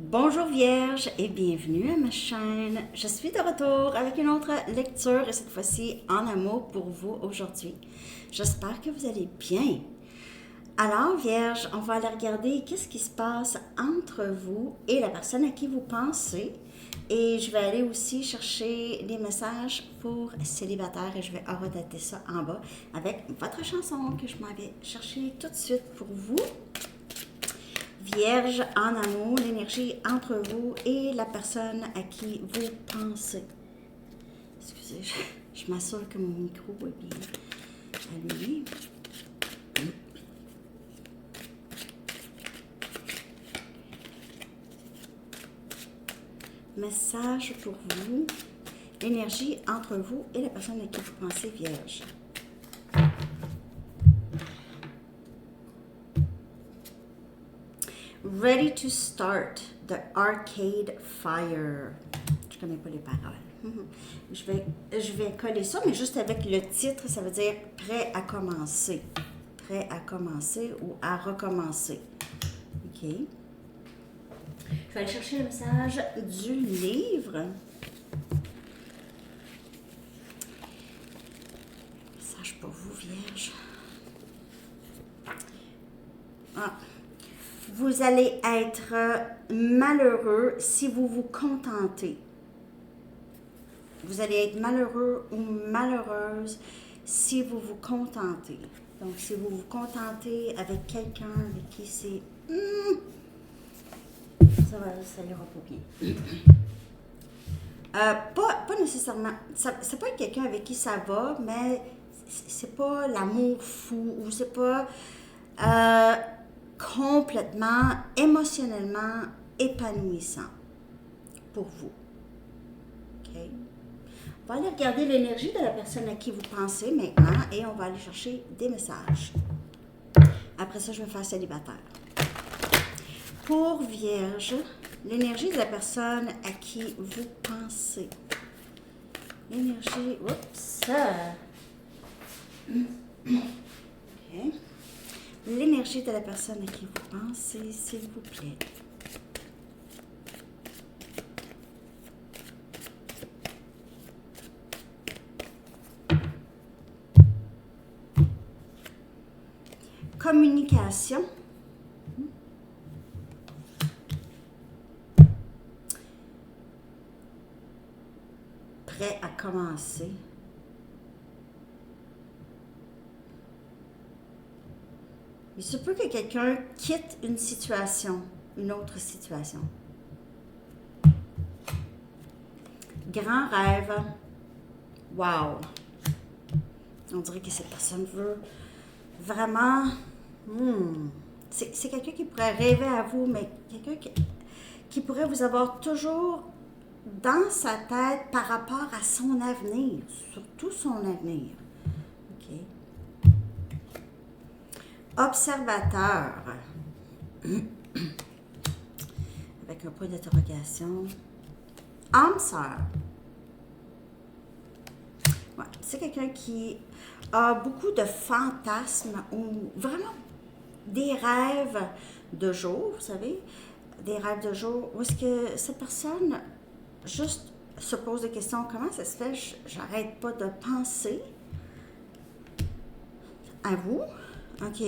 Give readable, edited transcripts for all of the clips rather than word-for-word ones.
Bonjour Vierge et bienvenue à ma chaîne. Je suis de retour avec une autre lecture et cette fois-ci en amour pour vous aujourd'hui. J'espère que vous allez bien. Alors Vierge, on va aller regarder qu'est-ce qui se passe entre vous et la personne à qui vous pensez. Et je vais aller aussi chercher les messages pour célibataires et je vais horodater ça en bas avec votre chanson que je m'en vais chercher tout de suite pour vous. Vierge, en amour, l'énergie entre vous et la personne à qui vous pensez. Excusez, je m'assure que mon micro est bien allumé. Message pour vous. L'énergie entre vous et la personne à qui vous pensez, Vierge. Ready to start the arcade fire. Je connais pas les paroles. Je vais coller ça, mais juste avec le titre, ça veut dire prêt à commencer. Prêt à commencer ou à recommencer. OK. Je vais aller chercher le message du livre. Message pour vous, Vierge. Ah. Vous allez être malheureux si vous vous contentez. Vous allez être malheureux ou malheureuse si vous vous contentez. Donc, si vous vous contentez avec quelqu'un avec qui c'est... ça ira pas bien. Pas nécessairement... Ça peut être quelqu'un avec qui ça va, mais c'est pas l'amour fou ou c'est pas... complètement, émotionnellement épanouissant pour vous. OK? On va aller regarder l'énergie de la personne à qui vous pensez maintenant et on va aller chercher des messages. Après ça, je vais faire célibataire. Pour Vierge, l'énergie de la personne à qui vous pensez. L'énergie... Oups! OK. L'énergie de la personne à qui vous pensez, s'il vous plaît. Communication. Prêt à commencer. Il se peut que quelqu'un quitte une situation, une autre situation. Grand rêve. Wow! On dirait que cette personne veut vraiment... C'est quelqu'un qui pourrait rêver à vous, mais quelqu'un qui pourrait vous avoir toujours dans sa tête par rapport à son avenir, surtout son avenir. OK? Observateur, avec un point d'interrogation. Âme sœur. Ouais, c'est quelqu'un qui a beaucoup de fantasmes ou vraiment des rêves de jour, vous savez, des rêves de jour où est-ce que cette personne juste se pose des questions. Comment ça se fait? J'arrête pas de penser à vous. OK.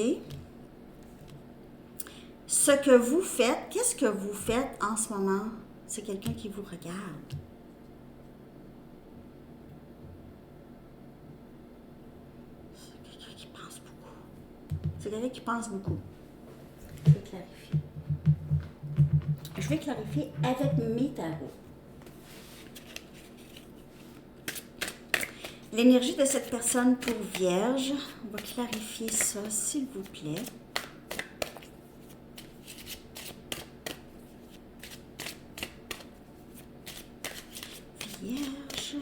Ce que vous faites, qu'est-ce que vous faites en ce moment? C'est quelqu'un qui vous regarde. C'est quelqu'un qui pense beaucoup. C'est quelqu'un qui pense beaucoup. Je vais clarifier. Je vais clarifier avec mes tarots. L'énergie de cette personne pour Vierge, on va clarifier ça, s'il vous plaît. Vierge.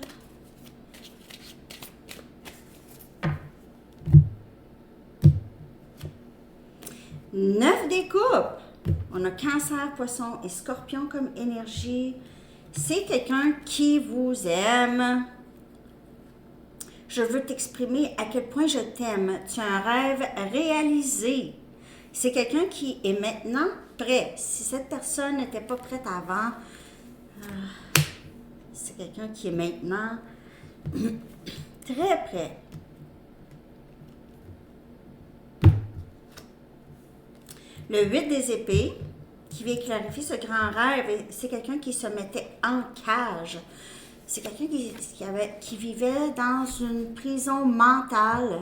Neuf des coupes. On a Cancer, Poisson et Scorpion comme énergie. C'est quelqu'un qui vous aime. Je veux t'exprimer à quel point je t'aime. Tu as un rêve réalisé. C'est quelqu'un qui est maintenant prêt. Si cette personne n'était pas prête avant, c'est quelqu'un qui est maintenant très prêt. Le 8 des épées, qui vient clarifier ce grand rêve, c'est quelqu'un qui se mettait en cage. C'est quelqu'un qui vivait dans une prison mentale.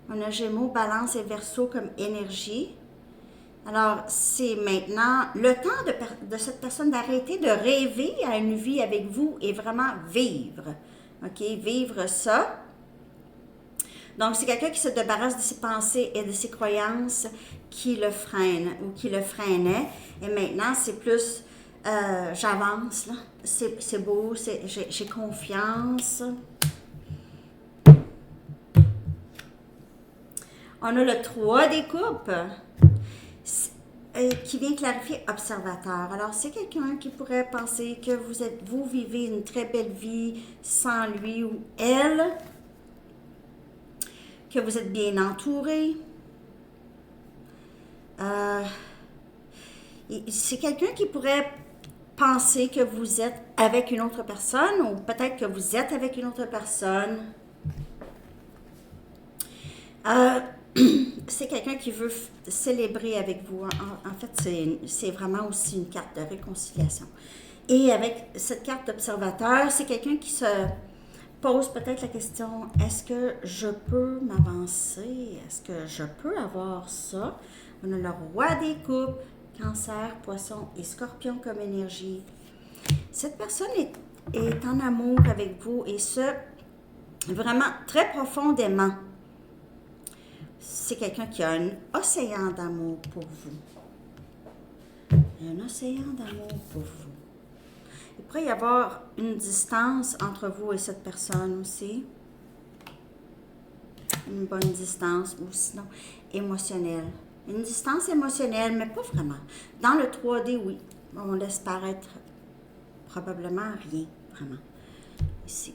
On a Gémeaux, Balance et Verseau comme énergie. Alors, c'est maintenant le temps de cette personne d'arrêter de rêver à une vie avec vous et vraiment vivre. OK? Vivre ça. Donc, c'est quelqu'un qui se débarrasse de ses pensées et de ses croyances qui le freinent ou qui le freinaient. Et maintenant, c'est plus, j'avance, là. C'est beau, j'ai confiance. On a le 3 des coupes qui vient clarifier observateur. Alors, c'est quelqu'un qui pourrait penser que vous vivez une très belle vie sans lui ou elle, que vous êtes bien entouré. C'est quelqu'un qui pourrait penser que vous êtes avec une autre personne ou peut-être que vous êtes avec une autre personne. C'est quelqu'un qui veut célébrer avec vous. En fait, c'est vraiment aussi une carte de réconciliation. Et avec cette carte d'observateur, c'est quelqu'un qui se pose peut-être la question, est-ce que je peux m'avancer? Est-ce que je peux avoir ça? On a le roi des coupes, Cancer, Poisson et Scorpion comme énergie. Cette personne est en amour avec vous et ce, vraiment très profondément. C'est quelqu'un qui a un océan d'amour pour vous. Un océan d'amour pour vous. Il pourrait y avoir une distance entre vous et cette personne aussi. Une bonne distance ou sinon émotionnelle. Une distance émotionnelle, mais pas vraiment. Dans le 3D, oui. On laisse paraître probablement rien, vraiment. Ici.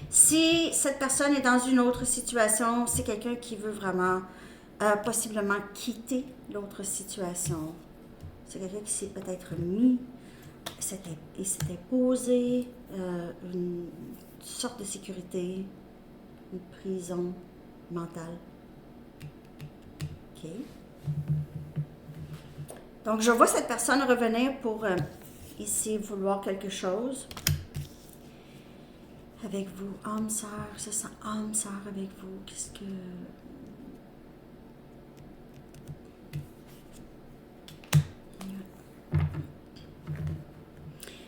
Si cette personne est dans une autre situation, c'est quelqu'un qui veut vraiment possiblement quitter l'autre situation. C'est quelqu'un qui s'est peut-être mis, il s'était posé une sorte de sécurité, une prison mentale. OK. Donc, je vois cette personne revenir pour ici vouloir quelque chose. Avec vous, âme sœur, je sens âme sœur avec vous. Qu'est-ce que...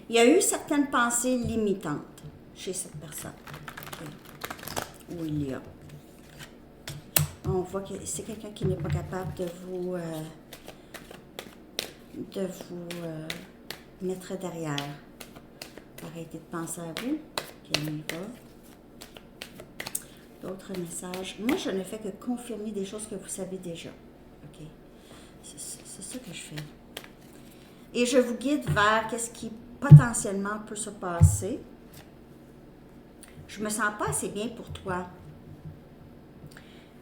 Il y a eu certaines pensées limitantes chez cette personne. Où il y a. On voit que c'est quelqu'un qui n'est pas capable de vous mettre derrière. Arrêtez de penser à vous. On y va. D'autres messages. Moi, je ne fais que confirmer des choses que vous savez déjà. OK? C'est ça que je fais. Et je vous guide vers qu'est-ce qui potentiellement peut se passer. Je me sens pas assez bien pour toi.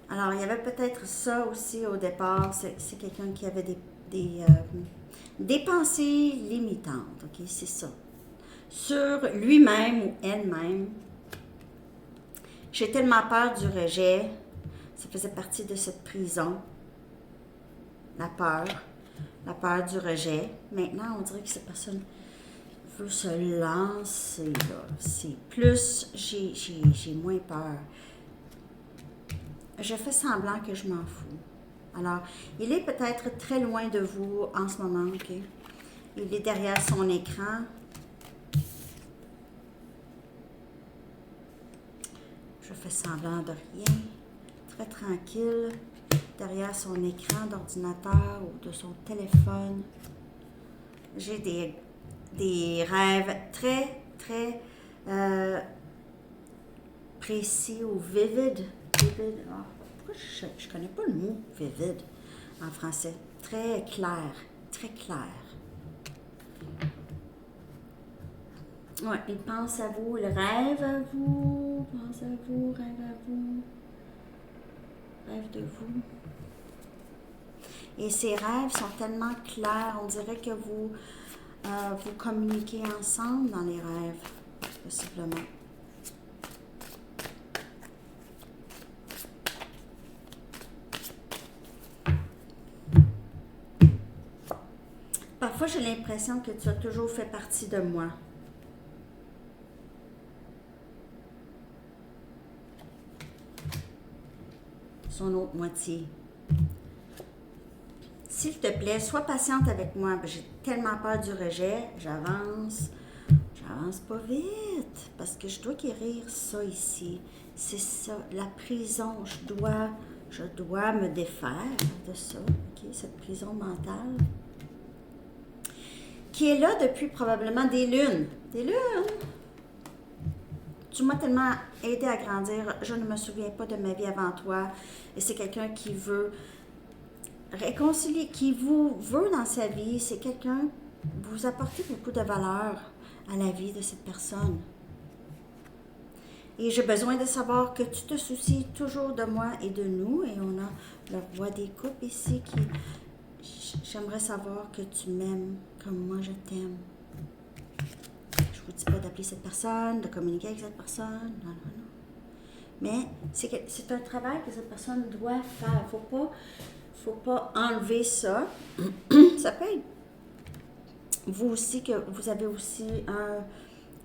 Alors, il y avait peut-être ça aussi au départ. C'est quelqu'un qui avait des pensées limitantes. OK? C'est ça. Sur lui-même ou elle-même. J'ai tellement peur du rejet. Ça faisait partie de cette prison. La peur du rejet. Maintenant, on dirait que cette personne veut se lancer. Là. C'est plus, j'ai moins peur. Je fais semblant que je m'en fous. Alors, il est peut-être très loin de vous en ce moment. OK? Il est derrière son écran. Je fais semblant de rien, très tranquille, derrière son écran d'ordinateur ou de son téléphone. J'ai des rêves très, très précis ou vivides. Pourquoi je ne connais pas le mot vivide en français? Très clair, très clair. Ouais, il pense à vous, il rêve à vous, pense à vous, rêve à vous, rêve de vous. Et ces rêves sont tellement clairs, on dirait que vous communiquez ensemble dans les rêves, possiblement. Parfois, j'ai l'impression que tu as toujours fait partie de moi. Son autre moitié. S'il te plaît, sois patiente avec moi. J'ai tellement peur du rejet. J'avance pas vite. Parce que je dois guérir ça ici. C'est ça, la prison. Je dois me défaire de ça. Okay? Cette prison mentale. Qui est là depuis probablement des lunes. Des lunes! Tu m'as tellement aidé à grandir. Je ne me souviens pas de ma vie avant toi. Et c'est quelqu'un qui veut réconcilier, qui vous veut dans sa vie. C'est quelqu'un, vous apportez beaucoup de valeur à la vie de cette personne. Et j'ai besoin de savoir que tu te soucies toujours de moi et de nous. Et on a le roi des coupes ici qui... J'aimerais savoir que tu m'aimes comme moi je t'aime. Je vous dis pas d'appeler cette personne, de communiquer avec cette personne. Non. Mais c'est un travail que cette personne doit faire. Faut pas enlever ça. Ça peut être vous aussi que vous avez aussi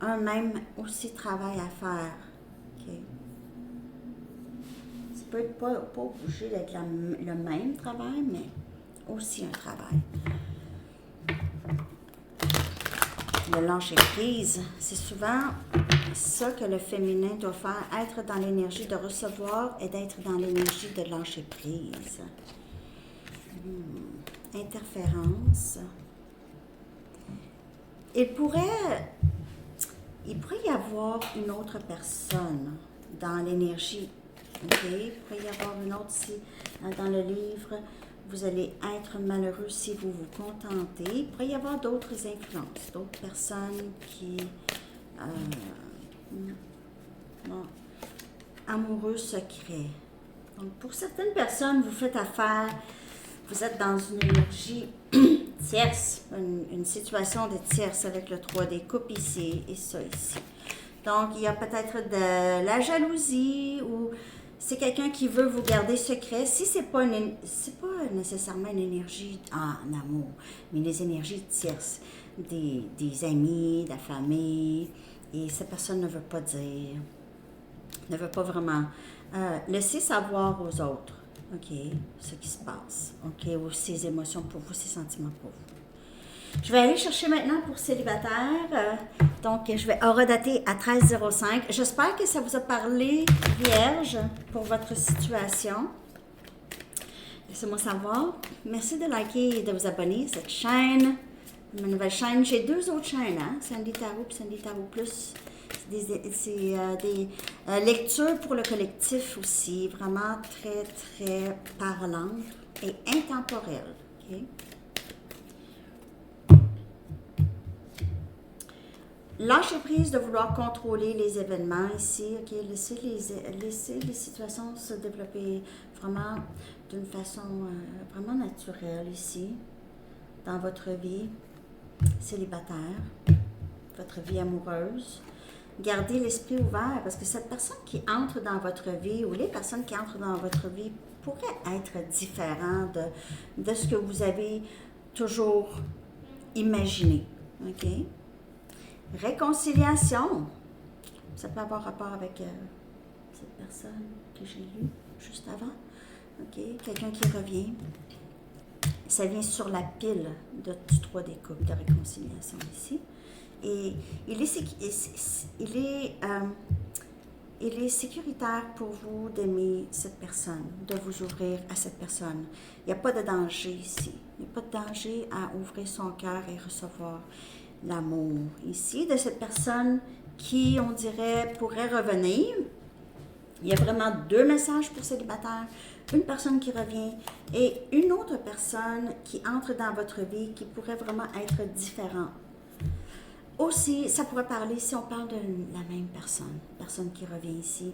un même aussi travail à faire. Okay. Ça peut être pas obligé d'être le même travail, mais aussi un travail. Le lâcher prise, c'est souvent ça que le féminin doit faire, être dans l'énergie de recevoir et d'être dans l'énergie de lâcher prise. Interférence. Il pourrait y avoir une autre personne dans l'énergie. Okay? Il pourrait y avoir une autre ici dans le livre. Vous allez être malheureux si vous vous contentez. Il pourrait y avoir d'autres influences, d'autres personnes qui... amoureux secret. Donc, pour certaines personnes, vous faites affaire, vous êtes dans une énergie tierce, une situation de tierce avec le 3 des coupes ici et ça ici. Donc, il y a peut-être de la jalousie ou... C'est quelqu'un qui veut vous garder secret. Si c'est pas nécessairement une énergie en amour, mais les énergies tierces, des amis, de la famille, et cette personne ne veut pas dire, ne veut pas vraiment laisser savoir aux autres, ok, ce qui se passe, ok, ou ses émotions pour vous, ses sentiments pour vous. Je vais aller chercher maintenant pour célibataire. Donc, je vais horodater à 13h05. J'espère que ça vous a parlé, Vierge, pour votre situation. Laissez-moi savoir. Merci de liker et de vous abonner à cette chaîne. Ma nouvelle chaîne. J'ai 2 autres chaînes, hein? Sandy Tarot et Sandy Tarot Plus. C'est des lectures pour le collectif aussi. Vraiment très, très parlantes et intemporelles. OK? Lâchez prise de vouloir contrôler les événements ici, ok? Laissez les situations se développer vraiment d'une façon vraiment naturelle ici, dans votre vie célibataire, votre vie amoureuse. Gardez l'esprit ouvert parce que cette personne qui entre dans votre vie ou les personnes qui entrent dans votre vie pourraient être différentes de ce que vous avez toujours imaginé, ok? Réconciliation. Ça peut avoir rapport avec cette personne que j'ai lue juste avant. OK? Quelqu'un qui revient. Ça vient sur la pile du 3 des coupes de réconciliation ici. Et il est sécuritaire pour vous d'aimer cette personne, de vous ouvrir à cette personne. Il n'y a pas de danger ici. Il n'y a pas de danger à ouvrir son cœur et recevoir l'amour ici de cette personne qui, on dirait, pourrait revenir. Il y a vraiment 2 messages pour célibataire. Une personne qui revient et une autre personne qui entre dans votre vie qui pourrait vraiment être différente. Aussi, ça pourrait parler, si on parle de la même personne qui revient ici,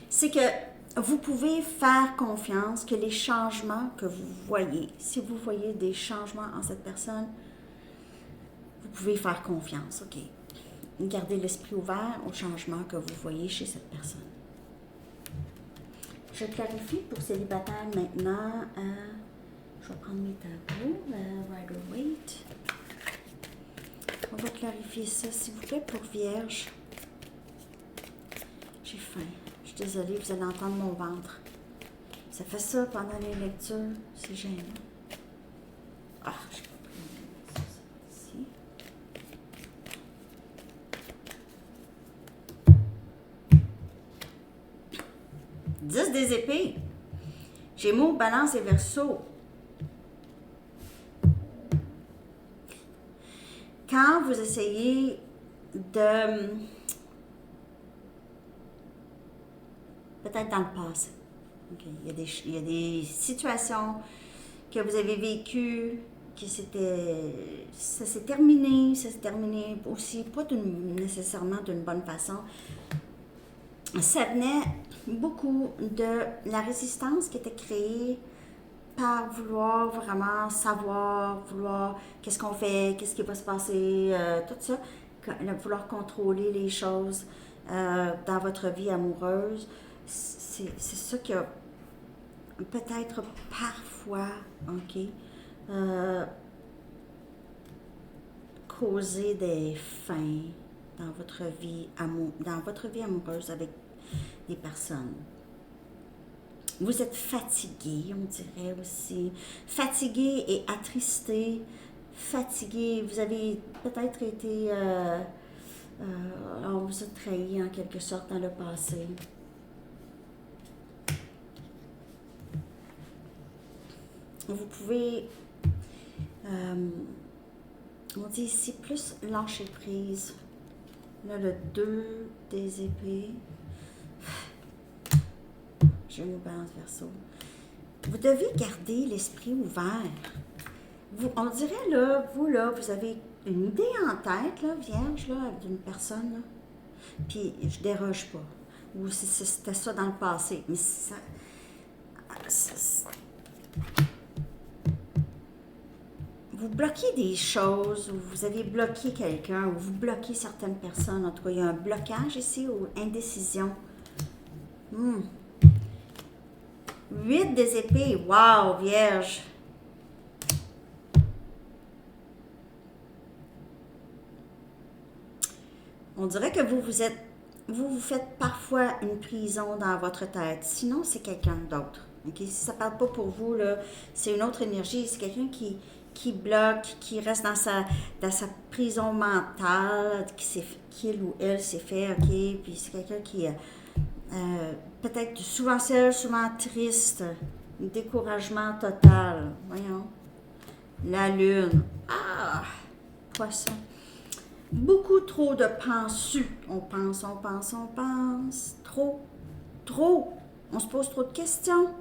c'est que vous pouvez faire confiance que les changements que vous voyez, si vous voyez des changements en cette personne, vous pouvez faire confiance, OK? Gardez l'esprit ouvert aux changements que vous voyez chez cette personne. Je clarifie pour célibataire maintenant. Je vais prendre mes tableaux. Rider-Waite. On va clarifier ça, s'il vous plaît, pour Vierge. J'ai faim. Je suis désolée, vous allez entendre mon ventre. Ça fait ça pendant les lectures. C'est gênant. Ah, je sais pas ça ici. Dix des épées. Gémeaux, Balance et Verseau. Quand vous essayez de... Peut-être dans le passé. Okay. Il y a des situations que vous avez vécues, que ça s'est terminé aussi, pas nécessairement d'une bonne façon. Ça venait beaucoup de la résistance qui était créée par vouloir vraiment savoir, vouloir qu'est-ce qu'on fait, qu'est-ce qui va se passer, tout ça, vouloir contrôler les choses dans votre vie amoureuse. C'est ça qui a peut-être parfois, OK, causé des fins dans votre vie amoureuse avec des personnes. Vous êtes fatigué, on dirait aussi. Fatigué et attristé. Fatigué, vous avez peut-être été... on vous a trahi en quelque sorte dans le passé. Vous pouvez... on dit ici plus lâcher prise. Là, le 2 des épées. Gémeaux, Balance, Verseau. Vous devez garder l'esprit ouvert. On dirait, là, vous avez une idée en tête, là, Vierge, là, d'une personne, là. Puis, je déroge pas. Ou c'était ça dans le passé. Mais ça... Vous bloquez des choses, ou vous avez bloqué quelqu'un, ou vous bloquez certaines personnes. En tout cas, il y a un blocage ici, ou indécision. 8 des épées. Wow, Vierge. On dirait que vous faites parfois une prison dans votre tête. Sinon, c'est quelqu'un d'autre. Okay? Si ça ne parle pas pour vous, là, c'est une autre énergie. C'est quelqu'un qui bloque, qui reste dans sa prison mentale, qu'il ou elle s'est fait, OK? Puis c'est quelqu'un qui peut-être souvent seul, souvent triste, un découragement total. Voyons. La lune. Ah! Poisson. Beaucoup trop de pensus. On pense. Trop. On se pose trop de questions.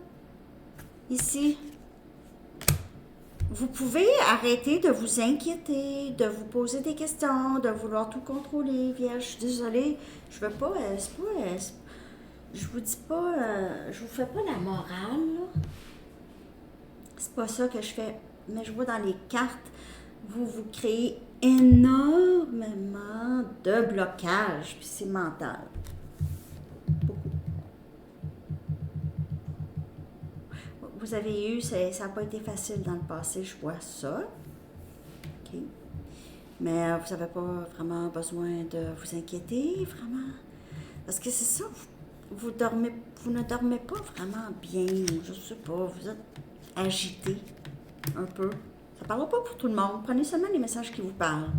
Ici. Vous pouvez arrêter de vous inquiéter, de vous poser des questions, de vouloir tout contrôler, Vierge. Je suis désolée, je veux pas, je vous dis pas, je vous fais pas la morale, là. C'est pas ça que je fais. Mais je vois dans les cartes, vous créez énormément de blocages, puis c'est mental. Vous avez eu, ça n'a pas été facile dans le passé, je vois ça. OK. Mais vous n'avez pas vraiment besoin de vous inquiéter, vraiment. Parce que c'est ça, vous ne dormez pas vraiment bien, je sais pas, vous êtes agité un peu. Ça ne parlera pas pour tout le monde, prenez seulement les messages qui vous parlent.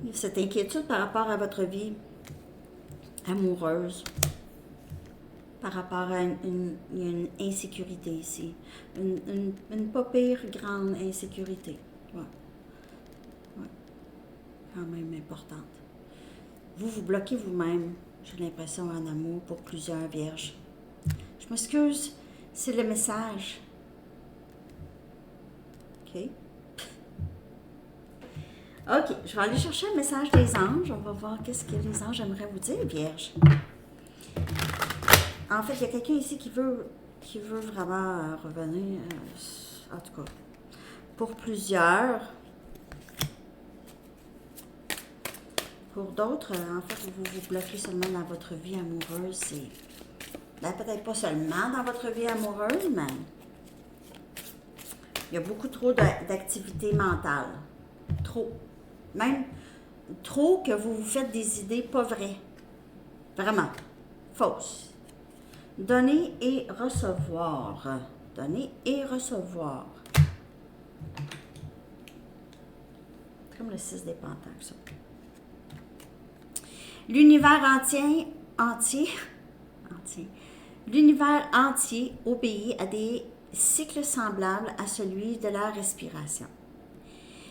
Il y a cette inquiétude par rapport à votre vie amoureuse. Par rapport à une insécurité ici. Une pas pire grande insécurité. Ouais. Quand même importante. Vous bloquez vous-même, j'ai l'impression, en amour pour plusieurs vierges. Je m'excuse, c'est le message. OK? OK, je vais aller chercher un message des anges. On va voir qu'est-ce que les anges aimeraient vous dire, vierge. En fait, il y a quelqu'un ici qui veut vraiment revenir. En tout cas, pour plusieurs. Pour d'autres, en fait, vous vous bloquez seulement dans votre vie amoureuse. Ben, peut-être pas seulement dans votre vie amoureuse, mais il y a beaucoup trop d'activités mentales. Trop. Même trop que vous vous faites des idées pas vraies. Vraiment. Fausses. Donner et recevoir. Donner et recevoir. C'est comme le 6 des pentacles, ça. L'univers entier, l'univers entier obéit à des cycles semblables à celui de la respiration.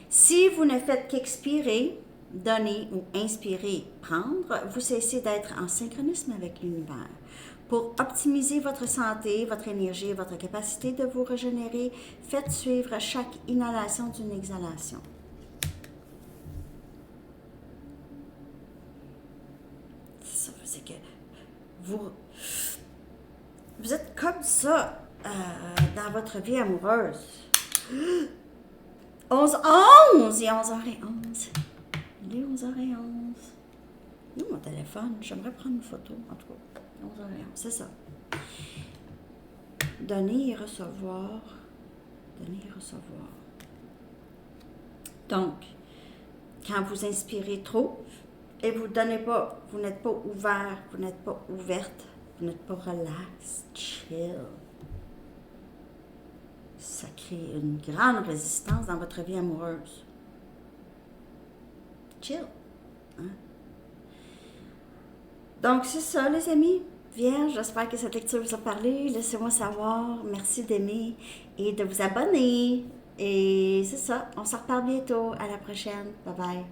Si vous ne faites qu'expirer, donner ou inspirer, prendre, vous cessez d'être en synchronisme avec l'univers. Pour optimiser votre santé, votre énergie et votre capacité de vous régénérer, faites suivre chaque inhalation d'une exhalation. Ça veut dire que vous êtes comme ça dans votre vie amoureuse. 11h11 et 11h11. Il est 11h11. Où mon téléphone? J'aimerais prendre une photo, en tout cas. 11h11, c'est ça. Donner et recevoir. Donner et recevoir. Donc, quand vous inspirez trop et vous donnez pas, vous n'êtes pas ouvert, vous n'êtes pas ouverte, vous n'êtes pas relax, chill. Ça crée une grande résistance dans votre vie amoureuse. Chill. Hein? Donc, c'est ça, les amis. Vierge, j'espère que cette lecture vous a parlé. Laissez-moi savoir. Merci d'aimer et de vous abonner. Et c'est ça. On se reparle bientôt. À la prochaine. Bye bye.